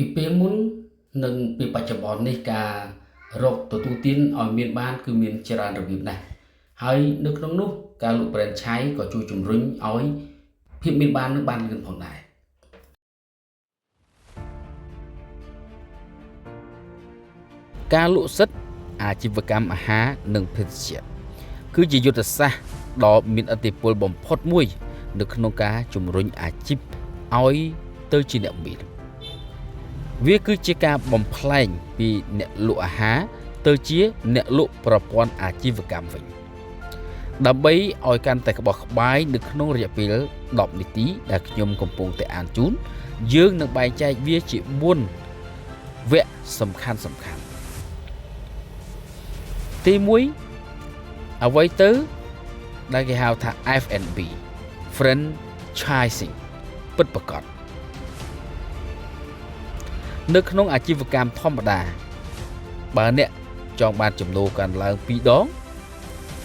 ពីពេលមុននិងពីបច្ចុប្បន្ននេះការរកទទួលទានឲ្យមានបានគឺមានច្រើនរបៀបណាស់ហើយនៅក្នុងនោះការលក់ franchise ក៏ជួយជំរុញឲ្យភាពមានបាននឹងបានលឿនផងដែរការលក់សិទ្ធិអាជីវកម្មអាហារនិងភេសជ្ជៈគឺជាយុទ្ធសាស្ត្រដ៏មានឥទ្ធិពលបំផុតមួយនៅក្នុងការជំរុញអាជីពឲ្យទៅជាអ្នកមានវាគឺជាការបំប្លែងពីអ្នកលក់អាហារទៅជាអ្នកលក់ប្រព័ន្ធអាជីវកម្មវិញដើម្បីឲ្យកាន់តែក្បោះក្បាយនៅក្នុងរយៈពេល10នាទីដែលខ្ញុំកំពុងតែអានជូនយើងនឹងបែងចែកវាជា4វគ្គសំខាន់ទី1អ្វីទៅដែលគេហៅថា F&B Franchising ពិតប្រាកដនៅក្នុងអាជីវកម្មធម្មតាបើអ្នកចង់បានចំណូលកើនឡើង2ដង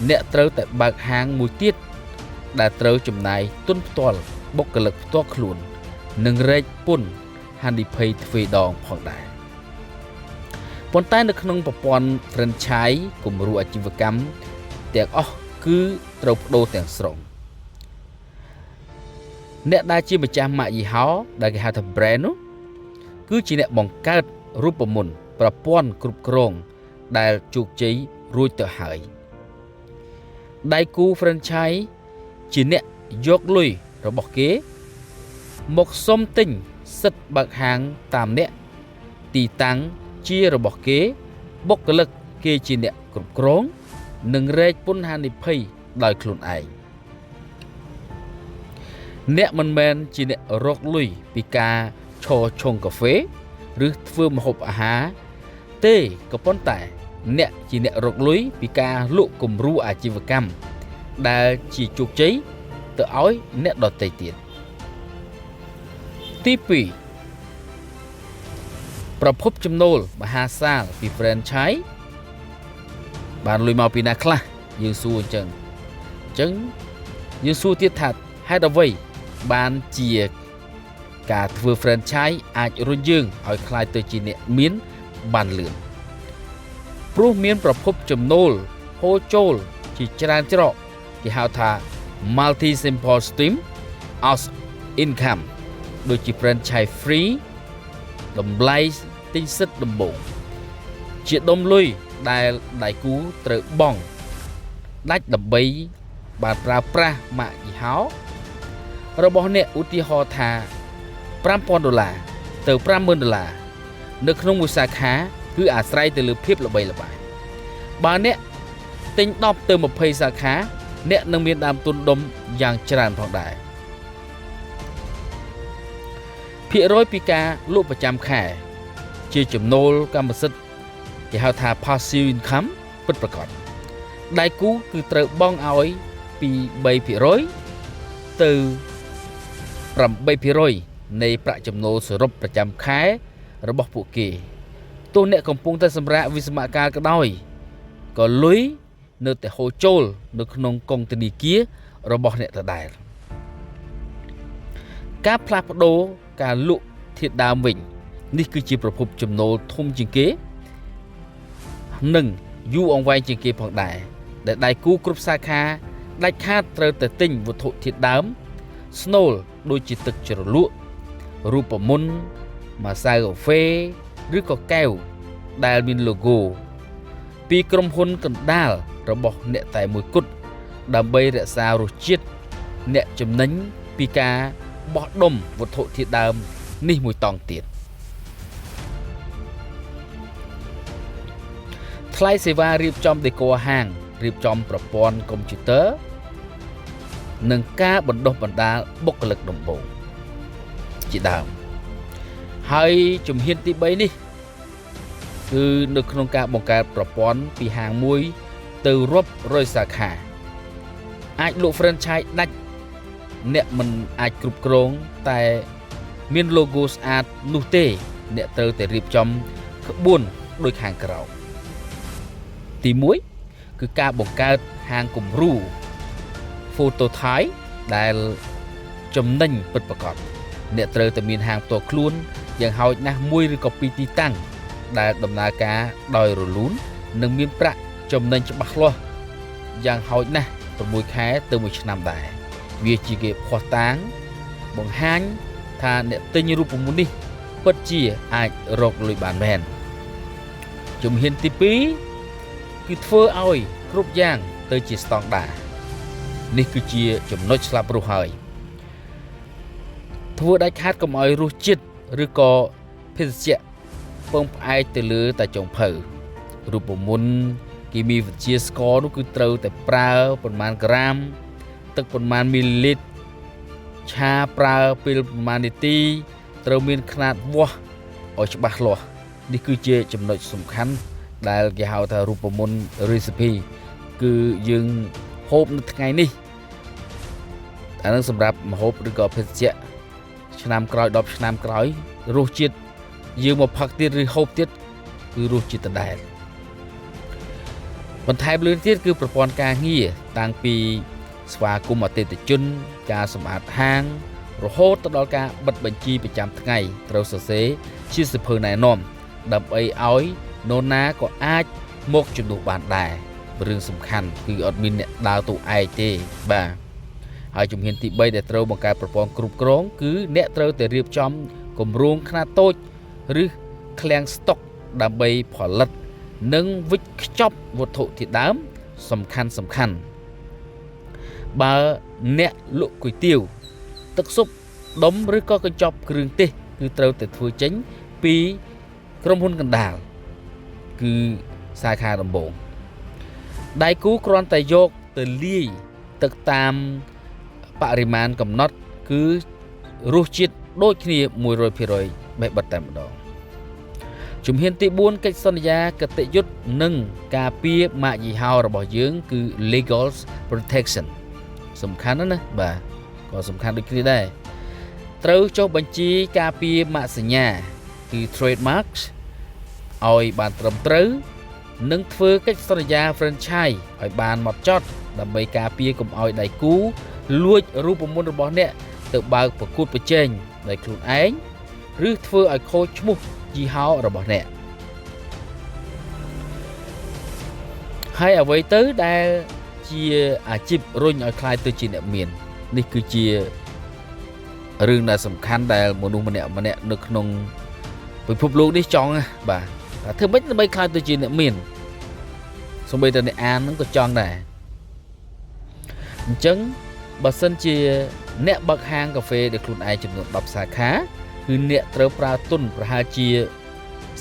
អ្នកត្រូវតែបើកហាងមួយទៀតដែលត្រូវចំណាយទុនផ្ទាល់បុគ្គលិកផ្ទាល់ខ្លួននិងរែកពន្ធហានិភ័យទ្វេដងផងដែរប៉ុន្តែនៅក្នុងប្រព័ន្ធ franchise គំរូអាជីវកម្មទាំងអស់គឺត្រូវបដូរទាំងស្រុងអ្នកដែលជាម្ចាស់ម៉ាកយីហោដែលគេហៅថា brand នោះគឺជាអ្នកបង្កើតរូបមន្តប្រព័ន្ធគ្រប់គ្រងដែលជោគជ័យរួចទៅហើយដៃគូ franchise ជាអ្នកយកលុយរបស់គេមកសុំទិញសិទ្ធិបើកហាងតាមអ្នកទីតាំងជារបស់គេបុគ្គលិកគេជាអ្នកគ្រប់គ្រងនិងរែកពន្ធហានិភ័យដោយខ្លួនឯងអ្នកមិនមែនជាអ្នករកលុយពីការឈរឆុងកាហ្វេឬធ្វើម្ហូបអាហារទេក៏ប៉ុន្តែអ្នកជាអ្នករកលុយពីការលក់គំរូអាជីវកម្មដែលជាជោគជ័យទៅឲ្យអ្នកដទៃទៀតទី2ប្រភពចំណូលមហាសាលពី franchise បានលុយមកពីណាខ្លះយើងសួរអញ្ចឹងយើងសួរទៀតថាហេតុអ្វីបានជាការធ្វើ franchise អាចរុញយើងឲ្យក្លាយទៅជាអ្នកមានបានលឿនព្រោះមានប្រភពចំណូលហូរចូលជាច្រើនច្រកគេហៅថា multi simple stream of income ដូចជា franchise free តម្លៃទិញសិទ្ធិដំបូងជាដុំលុយដែលដៃគូត្រូវបង់ដាច់ដើម្បីបានប្រើប្រាស់ម៉ាកយីហោរបស់អ្នកឧទាហរណ៍ថា$5,000 ទៅ$50,000នៅក្នុងមួយសាខាគឺអាស្រ័យទៅលើភាពល្បីល្បាញបើអ្នកទិញ10ទៅ20សាខាអ្នកនឹងមានដើមទុនដុំយ៉ាងច្រើនផងដែរភាគរយពីការលក់ប្រចាំខែជាចំណូលកម្មសិទ្ធិគេហៅថា passive income ពិតប្រាកដដៃគូគឺត្រូវបង់ឲ្យពី3%ទៅ8%នៃប្រាក់ចំណូលសរុបប្រចាំខែរបស់ពួកគេទោះអ្នកកំពុងតែសម្រាកវិស្សមការក៏ដោយក៏លុយនៅតែហូរចូលនៅក្នុងកុងធនាគាររបស់អ្នកដដែលការផ្លាស់ប្ដូរការលក់ធាតុដើមវិញនេះគឺជាប្រភពចំណូលធំជាងគេនិងយូរអង្វែងជាងគេផងដែរដែលដៃគូគ្រប់សាខាដាច់ខាតត្រូវតែទិញវត្ថុធាតុដើមស្នូលដូចជាទឹកជ្រលក់រូបមន្តម្សៅកាហ្វេឬក៏កែវដែលមាន logo ពីក្រុមហ៊ុនកណ្ដាលរបស់អ្នកតែមួយគត់ដើម្បីរក្សារសជាតិអ្នកចំណេញពីការបោះដុំវត្ថុធាតុដើមនេះមួយតង់ទៀតថ្លៃសេវារៀបចំដេក័រហាងរៀបចំប្រព័ន្ធកុំព្យូទ័រនិងការបណ្ដុះបណ្ដាលបុគ្គលិកដំបូងជាដើមហើយជំហានទី3នេះគឺនៅក្នុងការបង្កើតប្រព័ន្ធពីហាងមួយទៅរាប់រយសាខាអាចលក់ franchise ដាច់អ្នកមិនអាចគ្រប់គ្រងតែមាន logo ស្អាតនោះទេអ្នកត្រូវតែរៀបចំក្បួនដូចខាងក្រោមទី1គឺការបង្កើតហាងគំរូ phototype ដែលចំណេញពិតប្រាកដអ្នកត្រូវតែមានហាងផ្ទាល់ខ្លួន យ៉ាងហោចណាស់មួយឬក៏ពីរទីតាំងដែលដំណើរការដោយរលូននិងមានប្រាក់ចំណេញច្បាស់លាស់យ៉ាងហោចណាស់6ខែទៅ1ឆ្នាំដែរវាជាគេភ័ស្តុតាងបង្ហាញថាអ្នកទិញរូបមន្តនេះពិតជាអាចរកលុយបានមែនជំហានទី2គឺធ្វើឲ្យគ្រប់យ៉ាងទៅជាស្តង់ដារនេះគឺជាចំណុចស្លាប់រស់ហើយធ្វើដាច់ខាតកុំឲ្យរសជាតិឬក៏ភេសជ្ជៈពឹងផ្អែកទៅលើតែចុងភៅរូបមន្តគីមីវិទ្យាស្ករនោះគឺត្រូវតែប្រើប្រមាណក្រាមទឹកប្រមាណមីលីលីត្រឆាប្រើពេលប្រមាណនាទីត្រូវមានຂະຫນាតវាស់ឲ្យច្បាស់លាស់នេះគឺជាចំណុចសំខាន់ដែលគេហៅថារូបមន្ត recipe គឺយើងហូបនៅថ្ងៃនេះអានឹងសម្រាប់ម្ហូបឬក៏ភេសជ្ជៈឆ្នាំក្រោយ10ឆ្នាំក្រោយរសជាតិយើងមកផឹកទៀតឬហូបទៀតគឺរសជាតិដដែលបន្ថែមលើទៀតគឺប្រព័ន្ធការងារតាំងពីស្វាគមន៍អតិថិជនការសម្អាតហាងរហូតទៅដល់ការបិទបញ្ជីប្រចាំថ្ងៃត្រូវសរសេរជាសៀវភៅណែនាំដើម្បីឲ្យនរណាក៏អាចមកជំនួសបានដែររឿងសំខាន់គឺអត់មានអ្នកដើរតួឯកទេបាទហើយជំហានទី3ដែលត្រូវបង្កើតប្រព័ន្ធគ្រប់គ្រងគឺអ្នកត្រូវតែរៀបចំគម្រោងខ្នាតតូចឬឃ្លាំងស្តុកដើម្បីផលិតនិងវិចខ្ចប់វត្ថុធាតុដើមសំខាន់បើអ្នកលក់គុយទាវទឹកស៊ុបដុំឬក៏កញ្ចប់គ្រឿងទេសគឺត្រូវតែធ្វើចេញពីក្រុមហ៊ុនកណ្ដាលគឺសាខាដំបូងដៃគូគ្រាន់តែយកទៅលាយទឹកតាមបរិមាណកំណត់គឺរសជាតិដូចគ្នា 100% បេះបិទតែម្ដងជំហានទី4កិច្ចសន្យាគតិយុត្តនិងការពារម៉ាកយីហោរបស់យើងគឺ legal protection សំខាន់ណាស់បាទក៏សំខាន់ដូចគ្នាដែរត្រូវចុះបញ្ជីការពារម៉ាកសញ្ញាគឺ trademarks ឲ្យបានត្រឹមត្រូវនិងធ្វើកិច្ចសន្យា franchise ឲ្យបានហ្មត់ចត់ដើម្បីការពារកុំឲ្យដៃគូលួចរូបមន្តរបស់អ្នកទៅបើកប្រកួតប្រជែងដោយខ្លួនឯងឬធ្វើឲ្យខូចឈ្មោះយីហោរបស់អ្នកហើយអ្វីទៅដែលជាអាជីពរុញឲ្យខ្លាយទៅជាអ្នកមាននេះគឺជារឿងដែលសំខាន់ដែលមនុស្សម្នាក់នៅក្នុងពិភពលោកនេះចង់បាទធ្វើម៉េចដើម្បីខ្លាយទៅជាអ្នកមានសូម្បីតែអ្នកអានហ្នឹងក៏ចង់ដែរអញ្ចឹងបើសិនជាអ្នកបើកហាងកាហ្វេដែលខ្លួនឯងចំនួន10សាខាគឺអ្នកត្រូវប្រើទុនប្រហែលជា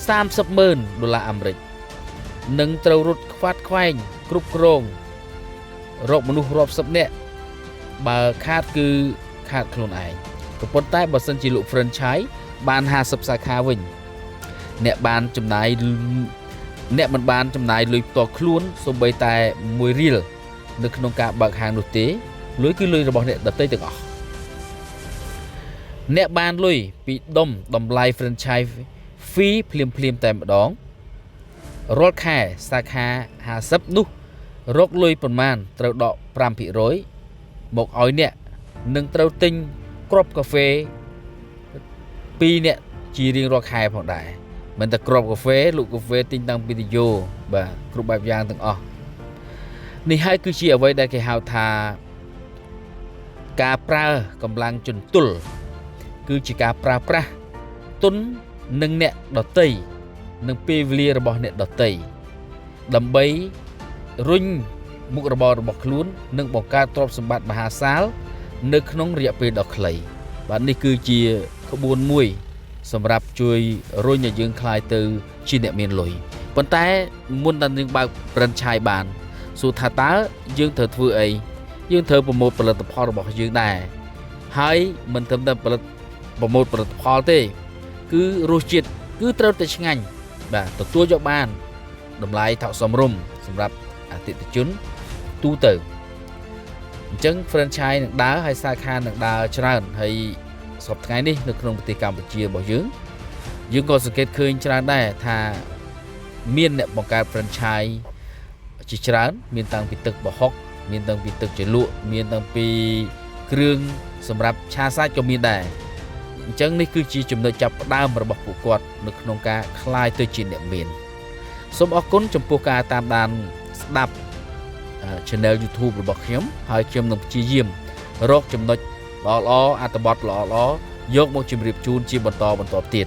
$30,000អាមេរិកនិងត្រូវរត់ខ្វាត់ខ្វែងគ្រប់គ្រងរកមនុស្សរាប់សិបនាក់បើខាតគឺខាតខ្លួនឯងក៏ប៉ុន្តែបើសិនជាលក់ franchise បាន50សាខាវិញអ្នកមិនបានចំណាយលុយផ្ទាល់ខ្លួនសូម្បីតែ1រៀលនៅក្នុងការបើកហាងនោះទេលុយគឺលុយរបស់អ្នកដទៃទាំងអស់អ្នកបានលុយពីតម្លៃ franchise fee ភ្លាមតែម្ដងរាល់ខែសាខា50នោះរកលុយប្រមាណត្រូវដក 5% មកឲ្យអ្នកនឹងត្រូវទិញគ្រាប់កាហ្វេ2អ្នកជារៀងរាល់ខែផងដែរមិនតែគ្រាប់កាហ្វេលក់កាហ្វេទិញតាំងពីទីយោបាទគ្រប់បែបយ៉ាងទាំងអស់នេះហើយគឺជាអ្វីដែលគេហៅថាការប្រើកម្លាំងជំទល់គឺជាការប្រើប្រាស់ទុននឹងអ្នកដតីនិងពេលវេលារបស់អ្នកដតីដើម្បីរុញមុខរបររបស់ខ្លួននិងបង្កើតទ្រព្យសម្បត្តិមហាសាលនៅក្នុងរយៈពេលដ៏ខ្លីបាទនេះគឺជាក្បួនមួយសម្រាប់ជួយរុញឲ្យយើងคลายទៅជាអ្នកមានលុយប៉ុន្តែមុនដល់យើងបើក franchise បានសួរថាតើយើងត្រូវធ្វើអីយើងត្រូវប្រមូលផលិតផលរបស់យើងដែរហើយមិនត្រឹមតែប្រមូលផលិតផលទេគឺរសជាតិគឺត្រូវតែឆ្ងាញ់បាទទទួលយកបានតម្លៃថោកសមរម្យសម្រាប់អតិថិជនទូទៅអញ្ចឹង franchise នឹងដើរហើយសាខានឹងដើរច្រើនហើយសប្តាហ៍ថ្ងៃនេះនៅក្នុងប្រទេសកម្ពុជារបស់យើងក៏សង្កេតឃើញច្រើនដែរថាមានអ្នកបង្កើត franchise ជាច្រើនមានតាំងពីទឹកបោះហុកមានតាំងពីទឹកជ្រលក់មានតាំងពីគ្រឿងសម្រាប់ឆាសាច់ក៏មានដែរ អញ្ចឹងនេះគឺជាចំណុចចាប់ផ្ដើមរបស់ពួកគាត់នៅក្នុងការក្លាយទៅជាអ្នកមានសូមអរគុណចំពោះការតាមដានស្ដាប់ channel YouTube របស់ខ្ញុំហើយខ្ញុំនឹងព្យាយាមរកចំណុចល្អៗអត្ថបទល្អៗយកមកជម្រាបជូនជាបន្តទៀត